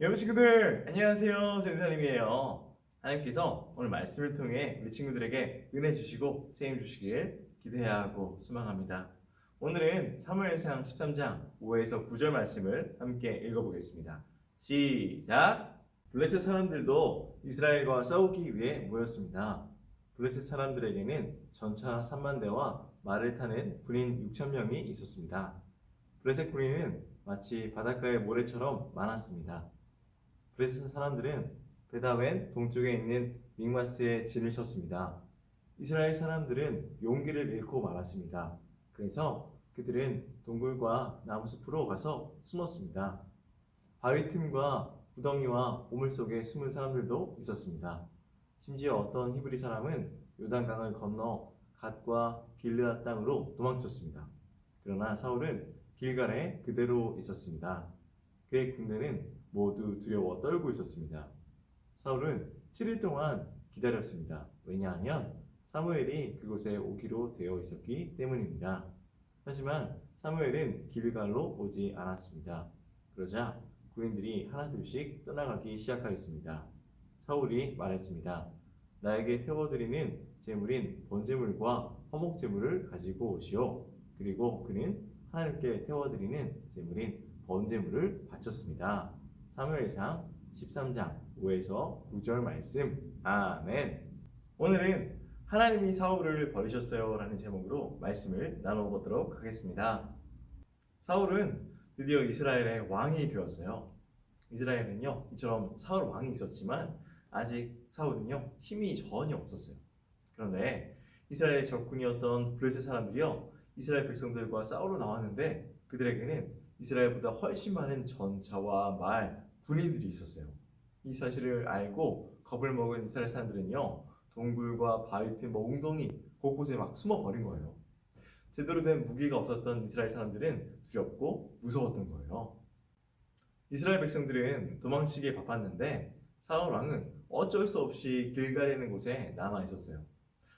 여러분 친구들 안녕하세요. 전사님이에요. 하나님께서 오늘 말씀을 통해 우리 친구들에게 은혜 주시고 세임 주시길 기대하고 소망합니다. 오늘은 사무엘상 13장 5에서 9절 말씀을 함께 읽어보겠습니다. 시작! 블레셋 사람들도 이스라엘과 싸우기 위해 모였습니다. 블레셋 사람들에게는 전차 3만 대와 말을 타는 군인 6천 명이 있었습니다. 블레셋 군인은 마치 바닷가의 모래처럼 많았습니다. 블레셋 사람들은 베다웬 동쪽에 있는 믹마스에 진을 쳤습니다. 이스라엘 사람들은 용기를 잃고 말았습니다. 그래서 그들은 동굴과 나무숲으로 가서 숨었습니다. 바위 틈과 구덩이와 우물 속에 숨은 사람들도 있었습니다. 심지어 어떤 히브리 사람은 요단강을 건너 갓과 길르앗 땅으로 도망쳤습니다. 그러나 사울은 길갈에 그대로 있었습니다. 그의 군대는 모두 두려워 떨고 있었습니다. 사울은 7일 동안 기다렸습니다. 왜냐하면 사무엘이 그곳에 오기로 되어 있었기 때문입니다. 하지만 사무엘은 길갈로 오지 않았습니다. 그러자 군인들이 하나둘씩 떠나가기 시작하였습니다. 사울이 말했습니다. 나에게 태워드리는 제물인 번제물과 화목제물을 가지고 오시오. 그리고 그는 하나님께 태워드리는 제물인 번제물을 바쳤습니다. 사무엘상 13장 5에서 9절 말씀. 아멘. 오늘은 하나님이 사울을 버리셨어요 라는 제목으로 말씀을 나눠보도록 하겠습니다. 사울은 드디어 이스라엘의 왕이 되었어요. 이스라엘은요, 이처럼 사울 왕이 있었지만 아직 사울은요, 힘이 전혀 없었어요. 그런데 이스라엘의 적군이었던 블레셋 사람들이요, 이스라엘 백성들과 싸우러 나왔는데 그들에게는 이스라엘보다 훨씬 많은 전차와 말, 군인들이 있었어요. 이 사실을 알고 겁을 먹은 이스라엘 사람들은요, 동굴과 바위 틈, 웅덩이 곳곳에 막 숨어버린 거예요. 제대로 된 무기가 없었던 이스라엘 사람들은 두렵고 무서웠던 거예요. 이스라엘 백성들은 도망치기에 바빴는데 사울 왕은 어쩔 수 없이 길갈이라는 곳에 남아 있었어요.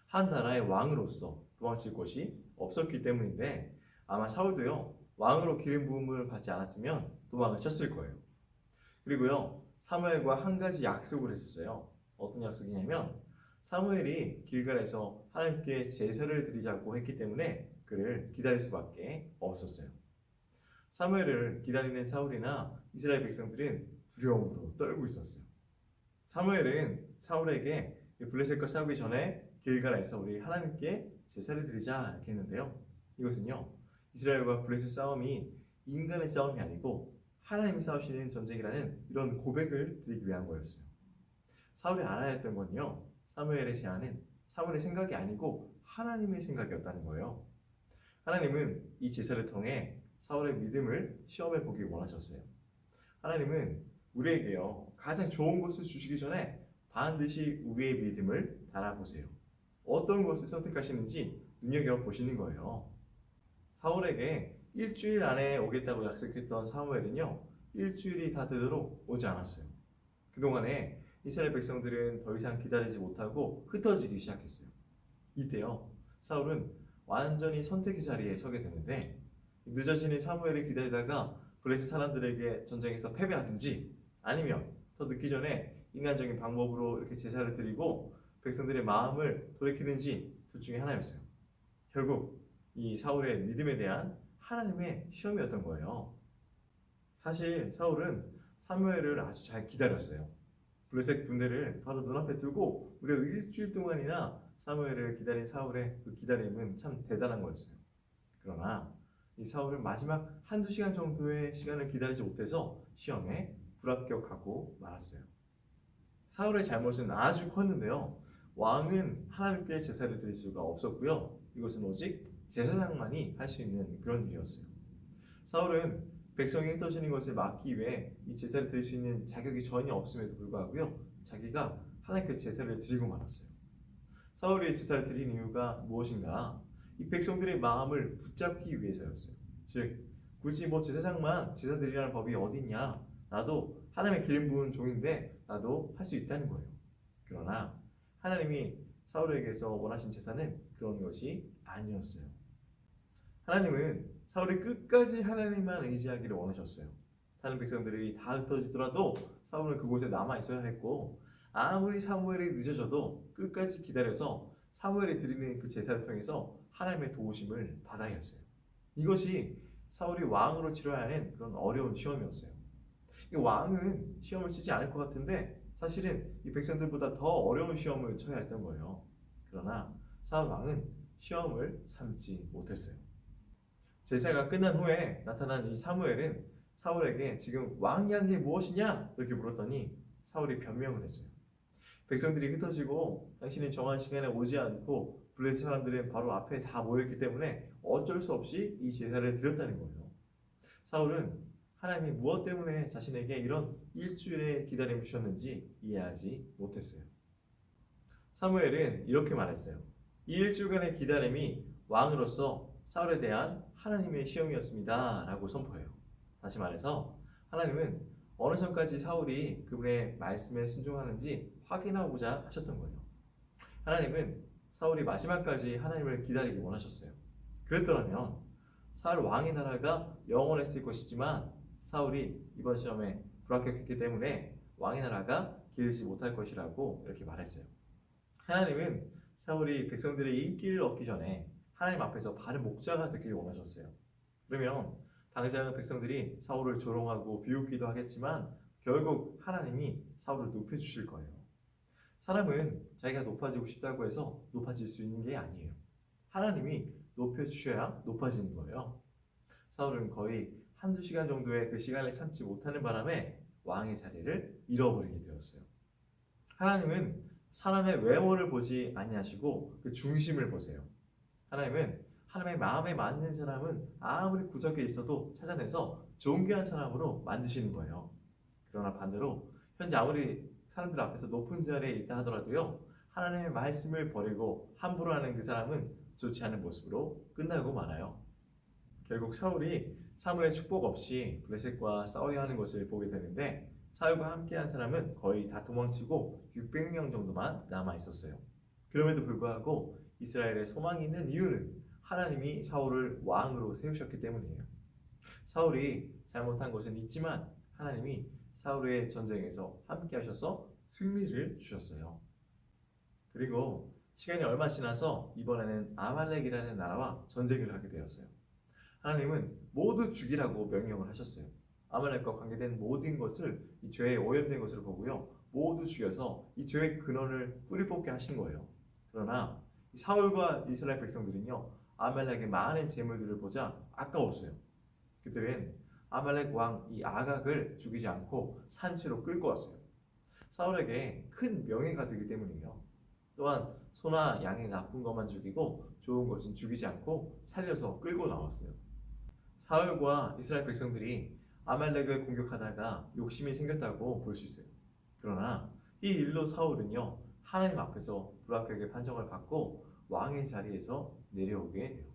한 나라의 왕으로서 도망칠 곳이 없었기 때문인데 아마 사울도요, 왕으로 기름 부음을 받지 않았으면 도망을 쳤을 거예요. 그리고요, 사무엘과 한 가지 약속을 했었어요. 어떤 약속이냐면 사무엘이 길갈에서 하나님께 제사를 드리자고 했기 때문에 그를 기다릴 수밖에 없었어요. 사무엘을 기다리는 사울이나 이스라엘 백성들은 두려움으로 떨고 있었어요. 사무엘은 사울에게 블레셋과 싸우기 전에 길갈에서 우리 하나님께 제사를 드리자 이렇게 했는데요. 이것은요, 이스라엘과 블레셋 싸움이 인간의 싸움이 아니고 하나님이 싸우시는 전쟁이라는 이런 고백을 드리기 위한 거였어요. 사울이 알아야 했던 건요, 사무엘의 제안은 사무엘의 생각이 아니고 하나님의 생각이었다는 거예요. 하나님은 이 제사를 통해 사울의 믿음을 시험해 보기 원하셨어요. 하나님은 우리에게요, 가장 좋은 것을 주시기 전에 반드시 우리의 믿음을 달아보세요. 어떤 것을 선택하시는지 눈여겨보시는 거예요. 사울에게 일주일 안에 오겠다고 약속했던 사무엘은요, 일주일이 다 되도록 오지 않았어요. 그동안에 이스라엘 백성들은 더 이상 기다리지 못하고 흩어지기 시작했어요. 이때요, 사울은 완전히 선택의 자리에 서게 되는데 늦어지는 사무엘을 기다리다가 블레셋 사람들에게 전쟁에서 패배하든지 아니면 더 늦기 전에 인간적인 방법으로 이렇게 제사를 드리고 백성들의 마음을 돌이키는지 둘 중에 하나였어요. 결국 이 사울의 믿음에 대한 하나님의 시험이었던 거예요. 사실 사울은 사무엘을 아주 잘 기다렸어요. 블레셋 군대를 바로 눈앞에 두고 무려 일주일 동안이나 사무엘을 기다린 사울의 그 기다림은 참 대단한 거였어요. 그러나 이 사울은 마지막 한두 시간 정도의 시간을 기다리지 못해서 시험에 불합격하고 말았어요. 사울의 잘못은 아주 컸는데요. 왕은 하나님께 제사를 드릴 수가 없었고요. 이것은 오직 제사장만이 할 수 있는 그런 일이었어요. 사울은 백성이 흩어지는 것을 막기 위해 이 제사를 드릴 수 있는 자격이 전혀 없음에도 불구하고요, 자기가 하나님께 제사를 드리고 말았어요. 사울이 제사를 드린 이유가 무엇인가? 이 백성들의 마음을 붙잡기 위해서였어요. 즉, 굳이 뭐 제사장만 제사 드리라는 법이 어디 있냐? 나도 하나님의 기름 부은 종인데 나도 할 수 있다는 거예요. 그러나 하나님이 사울에게서 원하신 제사는 그런 것이 아니었어요. 하나님은 사울이 끝까지 하나님만 의지하기를 원하셨어요. 다른 백성들이 다 흩어지더라도 사울은 그곳에 남아 있어야 했고, 아무리 사무엘이 늦어져도 끝까지 기다려서 사무엘이 드리는 그 제사를 통해서 하나님의 도우심을 받아야 했어요. 이것이 사울이 왕으로 치러야 하는 그런 어려운 시험이었어요. 이 왕은 시험을 치지 않을 것 같은데 사실은 이 백성들보다 더 어려운 시험을 쳐야 했던 거예요. 그러나 사울 왕은 시험을 참지 못했어요. 제사가 끝난 후에 나타난 이 사무엘은 사울에게 지금 왕이 한 게 무엇이냐? 이렇게 물었더니 사울이 변명을 했어요. 백성들이 흩어지고 당신이 정한 시간에 오지 않고 블레셋 사람들은 바로 앞에 다 모였기 때문에 어쩔 수 없이 이 제사를 드렸다는 거예요. 사울은 하나님이 무엇 때문에 자신에게 이런 일주일의 기다림을 주셨는지 이해하지 못했어요. 사무엘은 이렇게 말했어요. 이 일주일간의 기다림이 왕으로서 사울에 대한 하나님의 시험이었습니다. 라고 선포해요. 다시 말해서 하나님은 어느 선까지 사울이 그분의 말씀에 순종하는지 확인하고자 하셨던 거예요. 하나님은 사울이 마지막까지 하나님을 기다리기 원하셨어요. 그랬더라면 사울 왕의 나라가 영원했을 것이지만 사울이 이번 시험에 불합격했기 때문에 왕의 나라가 길지 못할 것이라고 이렇게 말했어요. 하나님은 사울이 백성들의 인기를 얻기 전에 하나님 앞에서 바른 목자가 되길 원하셨어요. 그러면 당장 백성들이 사울을 조롱하고 비웃기도 하겠지만 결국 하나님이 사울을 높여주실 거예요. 사람은 자기가 높아지고 싶다고 해서 높아질 수 있는 게 아니에요. 하나님이 높여주셔야 높아지는 거예요. 사울은 거의 한두 시간 정도의 그 시간을 참지 못하는 바람에 왕의 자리를 잃어버리게 되었어요. 하나님은 사람의 외모를 보지 아니하시고 그 중심을 보세요. 하나님은 하나님의 마음에 맞는 사람은 아무리 구석에 있어도 찾아내서 존귀한 사람으로 만드시는 거예요. 그러나 반대로 현재 아무리 사람들 앞에서 높은 자리에 있다 하더라도요, 하나님의 말씀을 버리고 함부로 하는 그 사람은 좋지 않은 모습으로 끝나고 말아요. 결국 사울이 사무엘의 축복 없이 블레셋과 싸워야 하는 것을 보게 되는데 사울과 함께한 사람은 거의 다 도망치고 600명 정도만 남아 있었어요. 그럼에도 불구하고 이스라엘의 소망이 있는 이유는 하나님이 사울을 왕으로 세우셨기 때문이에요. 사울이 잘못한 것은 있지만 하나님이 사울의 전쟁에서 함께 하셔서 승리를 주셨어요. 그리고 시간이 얼마 지나서 이번에는 아말렉이라는 나라와 전쟁을 하게 되었어요. 하나님은 모두 죽이라고 명령을 하셨어요. 아말렉과 관계된 모든 것을 이 죄에 오염된 것으로 보고요, 모두 죽여서 이 죄의 근원을 뿌리 뽑게 하신 거예요. 그러나 사울과 이스라엘 백성들은요, 아말렉의 많은 재물들을 보자 아까웠어요. 그들은 아말렉 왕 이 아각을 죽이지 않고 산채로 끌고 왔어요. 사울에게 큰 명예가 되기 때문이에요. 또한 소나 양의 나쁜 것만 죽이고 좋은 것은 죽이지 않고 살려서 끌고 나왔어요. 사울과 이스라엘 백성들이 아말렉을 공격하다가 욕심이 생겼다고 볼 수 있어요. 그러나 이 일로 사울은요, 하나님 앞에서 불합격의 판정을 받고 왕의 자리에서 내려오게 돼요.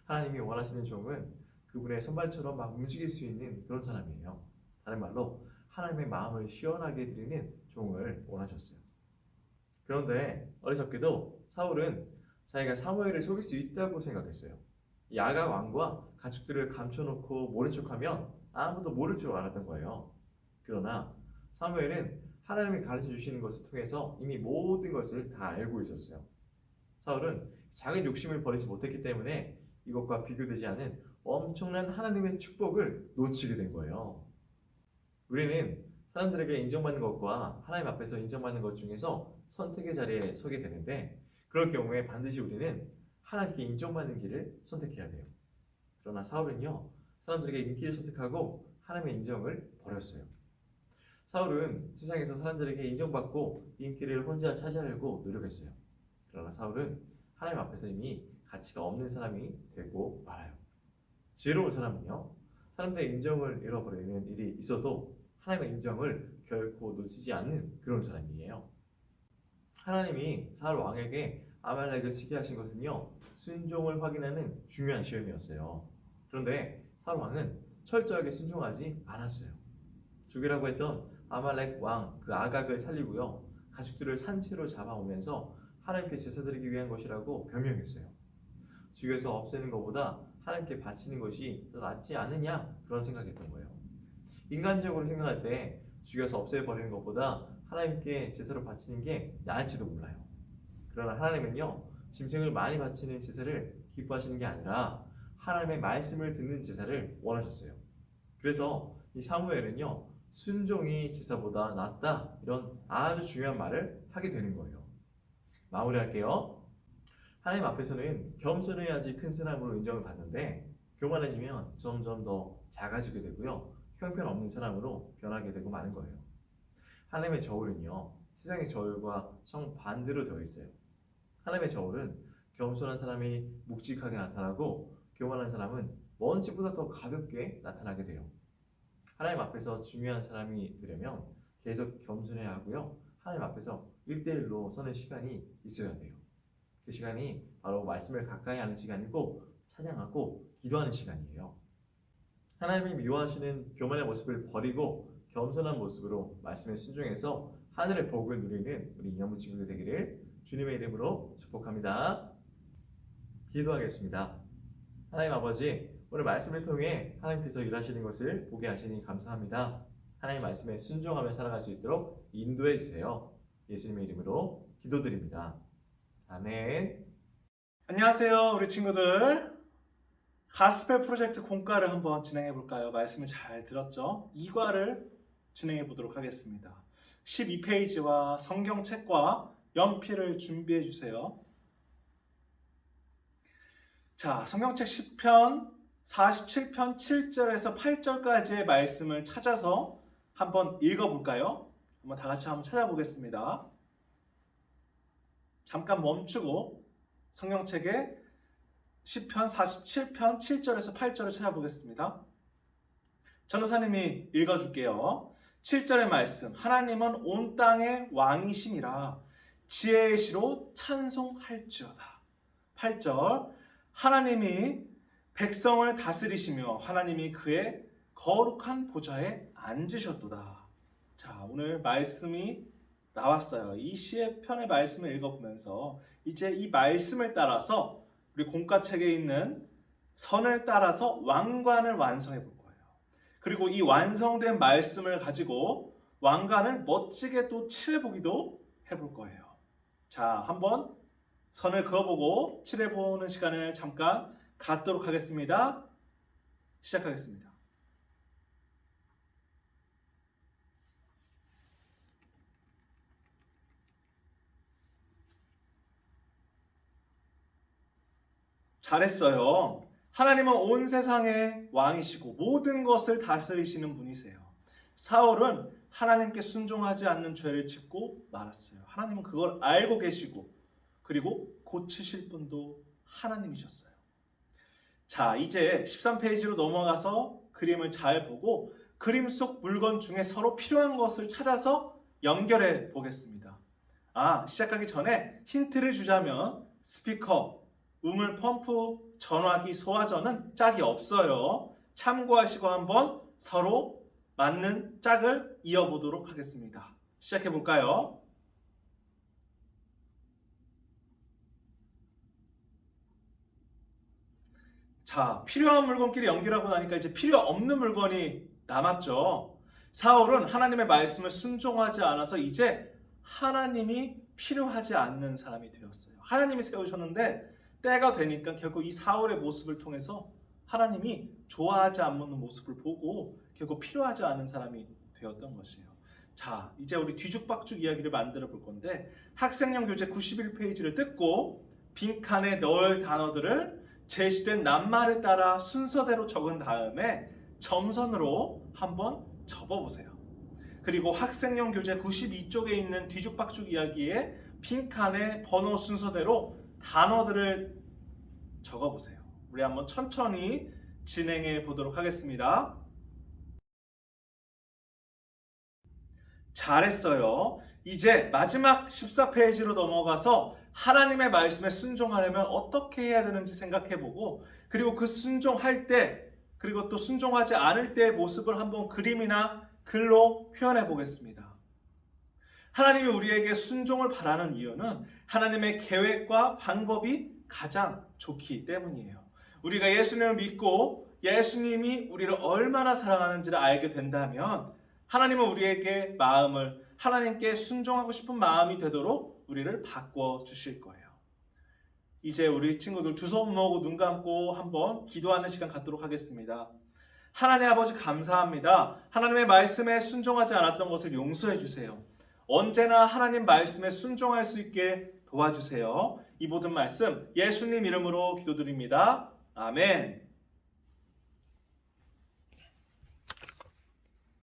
하나님이 원하시는 종은 그분의 손발처럼 막 움직일 수 있는 그런 사람이에요. 다른 말로 하나님의 마음을 시원하게 드리는 종을 원하셨어요. 그런데 어리석게도 사울은 자기가 사무엘을 속일 수 있다고 생각했어요. 이 아각 왕과 가축들을 감춰놓고 모른 척하면 아무도 모를 줄 알았던 거예요. 그러나 사무엘은 하나님이 가르쳐 주시는 것을 통해서 이미 모든 것을 다 알고 있었어요. 사울은 작은 욕심을 버리지 못했기 때문에 이것과 비교되지 않은 엄청난 하나님의 축복을 놓치게 된 거예요. 우리는 사람들에게 인정받는 것과 하나님 앞에서 인정받는 것 중에서 선택의 자리에 서게 되는데, 그럴 경우에 반드시 우리는 하나님께 인정받는 길을 선택해야 돼요. 그러나 사울은요, 사람들에게 인기를 선택하고 하나님의 인정을 버렸어요. 사울은 세상에서 사람들에게 인정받고 인기를 혼자 차지하려고 노력했어요. 그러나 사울은 하나님 앞에서 이미 가치가 없는 사람이 되고 말아요. 지혜로운 사람은요, 사람들의 인정을 잃어버리는 일이 있어도 하나님의 인정을 결코 놓치지 않는 그런 사람이에요. 하나님이 사울 왕에게 아말렉을 치게 하신 것은요, 순종을 확인하는 중요한 시험이었어요. 그런데 사울 왕은 철저하게 순종하지 않았어요. 죽이라고 했던 아말렉 왕 그 아각을 살리고요, 가축들을 산채로 잡아오면서 하나님께 제사 드리기 위한 것이라고 변명했어요. 죽여서 없애는 것보다 하나님께 바치는 것이 더 낫지 않느냐, 그런 생각했던 거예요. 인간적으로 생각할 때 죽여서 없애버리는 것보다 하나님께 제사로 바치는 게 나을지도 몰라요. 그러나 하나님은요, 짐승을 많이 바치는 제사를 기뻐하시는 게 아니라 하나님의 말씀을 듣는 제사를 원하셨어요. 그래서 이 사무엘은요, 순종이 제사보다 낫다, 이런 아주 중요한 말을 하게 되는 거예요. 마무리할게요. 하나님 앞에서는 겸손해야지 큰 사람으로 인정을 받는데 교만해지면 점점 더 작아지게 되고요, 형편없는 사람으로 변하게 되고 마는 거예요. 하나님의 저울은요, 세상의 저울과 정반대로 되어 있어요. 하나님의 저울은 겸손한 사람이 묵직하게 나타나고 교만한 사람은 먼지보다 더 가볍게 나타나게 돼요. 하나님 앞에서 중요한 사람이 되려면 계속 겸손해야 하고요, 하나님 앞에서 1대1로 서는 시간이 있어야 돼요. 그 시간이 바로 말씀을 가까이 하는 시간이고 찬양하고 기도하는 시간이에요. 하나님이 미워하시는 교만의 모습을 버리고 겸손한 모습으로 말씀에 순종해서 하늘의 복을 누리는 우리 인연부 친구들 되기를 주님의 이름으로 축복합니다. 기도하겠습니다. 하나님 아버지, 오늘 말씀을 통해 하나님께서 일하시는 것을 보게 하시니 감사합니다. 하나님 말씀에 순종하며 살아갈 수 있도록 인도해 주세요. 예수님의 이름으로 기도드립니다. 아멘. 안녕하세요, 우리 친구들. 가스펠 프로젝트 공과를 한번 진행해 볼까요? 말씀을 잘 들었죠? 2과를 진행해 보도록 하겠습니다. 12페이지와 성경책과 연필을 준비해 주세요. 자, 성경책 10편 47편 7절에서 8절까지의 말씀을 찾아서 한번 읽어볼까요? 한번 다 같이 한번 찾아보겠습니다. 잠깐 멈추고 성경책의 10편 47편 7절에서 8절을 찾아보겠습니다. 전도사님이 읽어줄게요. 7절의 말씀, 하나님은 온 땅의 왕이심이라 지혜의 시로 찬송할지어다. 8절, 하나님이 백성을 다스리시며 하나님이 그의 거룩한 보좌에 앉으셨도다. 자, 오늘 말씀이 나왔어요. 이 시편의 말씀을 읽어보면서 이제 이 말씀을 따라서 우리 공과책에 있는 선을 따라서 왕관을 완성해 볼 거예요. 그리고 이 완성된 말씀을 가지고 왕관을 멋지게 또 칠해보기도 해볼 거예요. 자, 한번 선을 그어보고 칠해보는 시간을 잠깐 갖도록 하겠습니다. 시작하겠습니다. 잘했어요. 하나님은 온 세상의 왕이시고 모든 것을 다스리시는 분이세요. 사울은 하나님께 순종하지 않는 죄를 짓고 말았어요. 하나님은 그걸 알고 계시고 그리고 고치실 분도 하나님이셨어요. 자, 이제 13페이지로 넘어가서 그림을 잘 보고 그림 속 물건 중에 서로 필요한 것을 찾아서 연결해 보겠습니다. 시작하기 전에 힌트를 주자면 스피커, 우물 펌프, 전화기, 소화전은 짝이 없어요. 참고하시고 한번 서로 맞는 짝을 이어보도록 하겠습니다. 시작해 볼까요? 자, 필요한 물건끼리 연결하고 나니까 이제 필요 없는 물건이 남았죠. 사울은 하나님의 말씀을 순종하지 않아서 이제 하나님이 필요하지 않는 사람이 되었어요. 하나님이 세우셨는데 때가 되니까 결국 이 사울의 모습을 통해서 하나님이 좋아하지 않는 모습을 보고 결국 필요하지 않은 사람이 되었던 것이에요. 자, 이제 우리 뒤죽박죽 이야기를 만들어 볼 건데 학생용 교재 91페이지를 뜯고 빈칸에 넣을 단어들을 제시된 낱말에 따라 순서대로 적은 다음에 점선으로 한번 접어보세요. 그리고 학생용 교재 92쪽에 있는 뒤죽박죽 이야기에 빈칸에 번호 순서대로 단어들을 적어보세요. 우리 한번 천천히 진행해 보도록 하겠습니다. 잘했어요. 이제 마지막 14페이지로 넘어가서 하나님의 말씀에 순종하려면 어떻게 해야 되는지 생각해보고 그리고 그 순종할 때 그리고 또 순종하지 않을 때의 모습을 한번 그림이나 글로 표현해 보겠습니다. 하나님이 우리에게 순종을 바라는 이유는 하나님의 계획과 방법이 가장 좋기 때문이에요. 우리가 예수님을 믿고 예수님이 우리를 얼마나 사랑하는지를 알게 된다면 하나님은 우리에게 마음을 하나님께 순종하고 싶은 마음이 되도록 우리를 바꿔 주실 거예요. 이제 우리 친구들 두 손 모으고 눈 감고 한번 기도하는 시간 갖도록 하겠습니다. 하나님 아버지 감사합니다. 하나님의 말씀에 순종하지 않았던 것을 용서해 주세요. 언제나 하나님 말씀에 순종할 수 있게 도와주세요. 이 모든 말씀 예수님 이름으로 기도드립니다. 아멘.